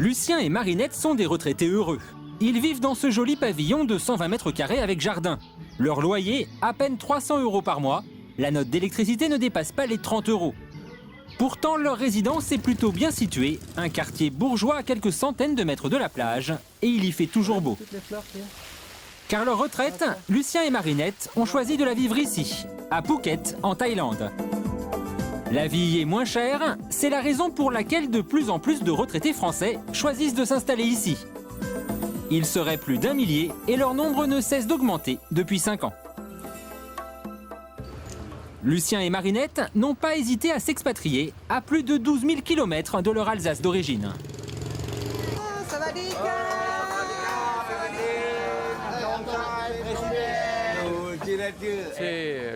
Lucien et Marinette sont des retraités heureux. Ils vivent dans ce joli pavillon de 120 mètres carrés avec jardin. Leur loyer, à peine 300 € par mois. La note d'électricité ne dépasse pas les 30 €. Pourtant, leur résidence est plutôt bien située, un quartier bourgeois à quelques centaines de mètres de la plage, et il y fait toujours beau. Car leur retraite, Lucien et Marinette ont choisi de la vivre ici, à Phuket, en Thaïlande. La vie y est moins chère, c'est la raison pour laquelle de plus en plus de retraités français choisissent de s'installer ici. Ils seraient plus d'1 millier et leur nombre ne cesse d'augmenter depuis 5 ans. Lucien et Marinette n'ont pas hésité à s'expatrier à plus de 12 000 km de leur Alsace d'origine.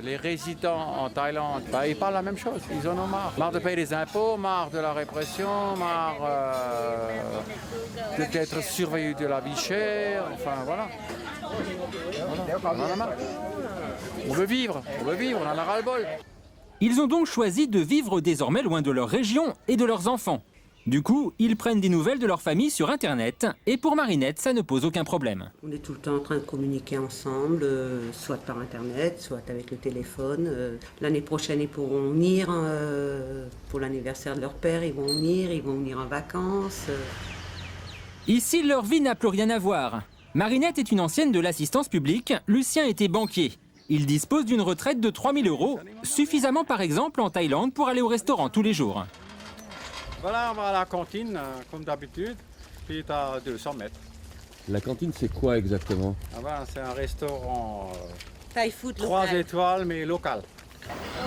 Les résidents en Thaïlande, ils parlent la même chose, ils en ont marre. Marre de payer les impôts, marre de la répression, marre d'être surveillé de la vie chère, enfin voilà. On en a marre. On veut vivre, on en a ras-le-bol. Ils ont donc choisi de vivre désormais loin de leur région et de leurs enfants. Du coup, ils prennent des nouvelles de leur famille sur Internet et pour Marinette, ça ne pose aucun problème. On est tout le temps en train de communiquer ensemble, soit par Internet, soit avec le téléphone. L'année prochaine, ils pourront venir pour l'anniversaire de leur père, ils vont venir en vacances. Ici, leur vie n'a plus rien à voir. Marinette est une ancienne de l'assistance publique, Lucien était banquier. Il dispose d'une retraite de 3 000 €, suffisamment par exemple en Thaïlande pour aller au restaurant tous les jours. Voilà, on va à la cantine, comme d'habitude, qui est à 200 mètres. La cantine, c'est quoi exactement? C'est un restaurant Thai food 3 local. étoiles, mais local.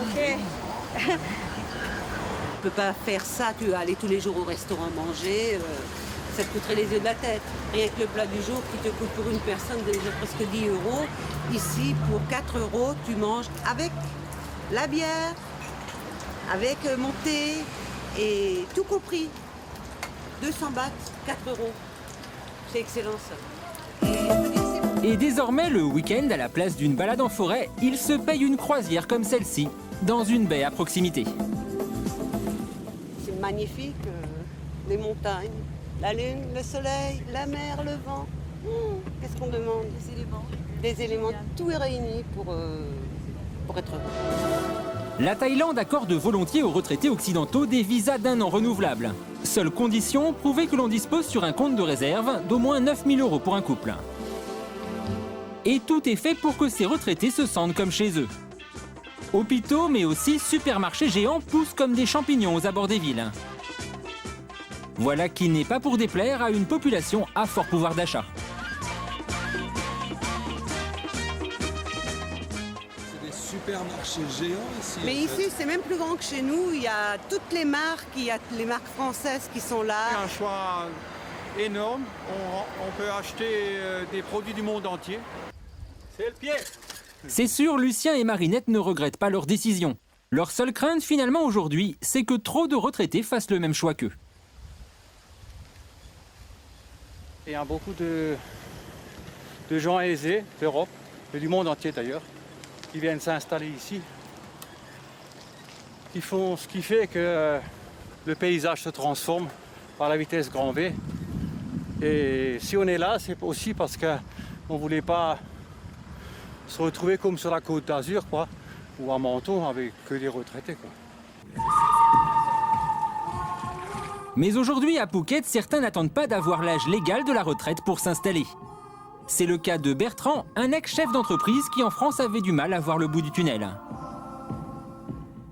Ok. Tu peux pas faire ça, tu vas aller tous les jours au restaurant manger, ça te coûterait les yeux de la tête. Rien que le plat du jour qui te coûte pour une personne déjà presque 10 €. Ici, pour 4 €, tu manges avec la bière, avec mon thé et tout compris. 200 bahts, 4 €. C'est excellent ça. Et désormais, le week-end, à la place d'une balade en forêt, ils se payent une croisière comme celle-ci, dans une baie à proximité. C'est magnifique, les montagnes, la lune, le soleil, la mer, le vent. Qu'est-ce qu'on demande? Des éléments. Des éléments, tout est réuni pour être heureux. La Thaïlande accorde volontiers aux retraités occidentaux des visas d'1 an renouvelables. Seule condition, prouver que l'on dispose sur un compte de réserve d'au moins 9 000 € pour un couple. Et tout est fait pour que ces retraités se sentent comme chez eux. Hôpitaux, mais aussi supermarchés géants poussent comme des champignons aux abords des villes. Voilà qui n'est pas pour déplaire à une population à fort pouvoir d'achat. Supermarchés géants ici. Mais ici, c'est même plus grand que chez nous. Il y a toutes les marques, il y a les marques françaises qui sont là. Un choix énorme, on peut acheter des produits du monde entier. C'est le pied. C'est sûr, Lucien et Marinette ne regrettent pas leur décision. Leur seule crainte finalement aujourd'hui, c'est que trop de retraités fassent le même choix qu'eux. Il y a beaucoup de gens aisés d'Europe et du monde entier d'ailleurs qui viennent s'installer ici, qui font ce qui fait que le paysage se transforme par la vitesse grand V. Et si on est là, c'est aussi parce qu'on ne voulait pas se retrouver comme sur la Côte d'Azur, quoi, ou à Menton avec que des retraités, quoi. Mais aujourd'hui, à Phuket, certains n'attendent pas d'avoir l'âge légal de la retraite pour s'installer. C'est le cas de Bertrand, un ex-chef d'entreprise qui en France avait du mal à voir le bout du tunnel.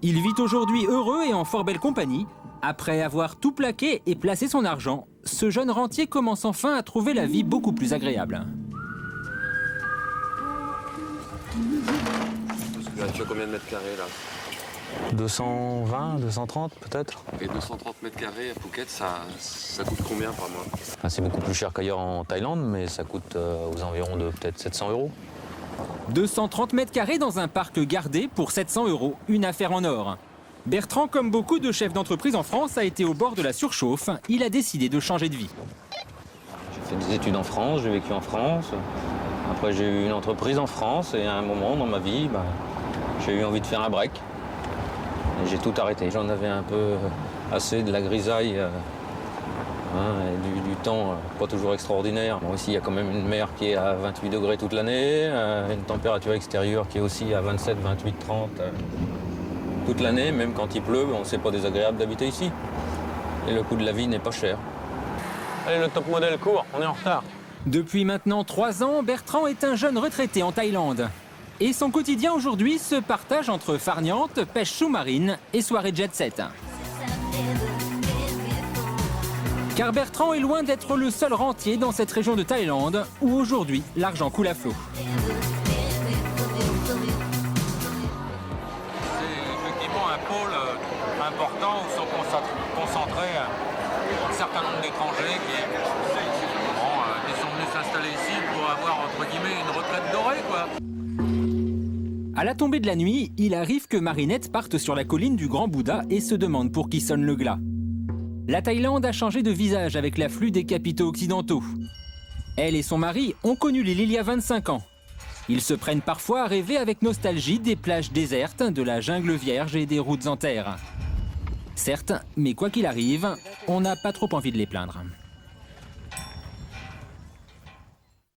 Il vit aujourd'hui heureux et en fort belle compagnie. Après avoir tout plaqué et placé son argent, ce jeune rentier commence enfin à trouver la vie beaucoup plus agréable. Là, tu as combien de mètres carrés là? 220, 230 peut-être. Et 230 mètres carrés à Phuket, ça coûte combien par mois? C'est beaucoup plus cher qu'ailleurs en Thaïlande, mais ça coûte aux environs de peut-être 700 €. 230 mètres carrés dans un parc gardé pour 700 €, une affaire en or. Bertrand, comme beaucoup de chefs d'entreprise en France, a été au bord de la surchauffe. Il a décidé de changer de vie. J'ai fait des études en France, j'ai vécu en France. Après, j'ai eu une entreprise en France et à un moment dans ma vie, j'ai eu envie de faire un break. Et j'ai tout arrêté. J'en avais un peu assez de la grisaille Et du temps pas toujours extraordinaire. Bon, ici, il y a quand même une mer qui est à 28 degrés toute l'année, une température extérieure qui est aussi à 27, 28, 30 toute l'année. Même quand il pleut, c'est pas désagréable d'habiter ici. Et le coût de la vie n'est pas cher. Allez, le top modèle court, on est en retard. Depuis maintenant 3 ans, Bertrand est un jeune retraité en Thaïlande. Et son quotidien aujourd'hui se partage entre farniente, pêche sous-marine et soirée jet-set. Car Bertrand est loin d'être le seul rentier dans cette région de Thaïlande où aujourd'hui l'argent coule à flot. C'est effectivement un pôle important où sont concentrés un certain nombre d'étrangers qui sont venus s'installer ici pour avoir entre guillemets une retraite dorée, quoi. À la tombée de la nuit, il arrive que Marinette parte sur la colline du Grand Bouddha et se demande pour qui sonne le glas. La Thaïlande a changé de visage avec l'afflux des capitaux occidentaux. Elle et son mari ont connu l'île il y a 25 ans. Ils se prennent parfois à rêver avec nostalgie des plages désertes, de la jungle vierge et des routes en terre. Certes, mais quoi qu'il arrive, on n'a pas trop envie de les plaindre.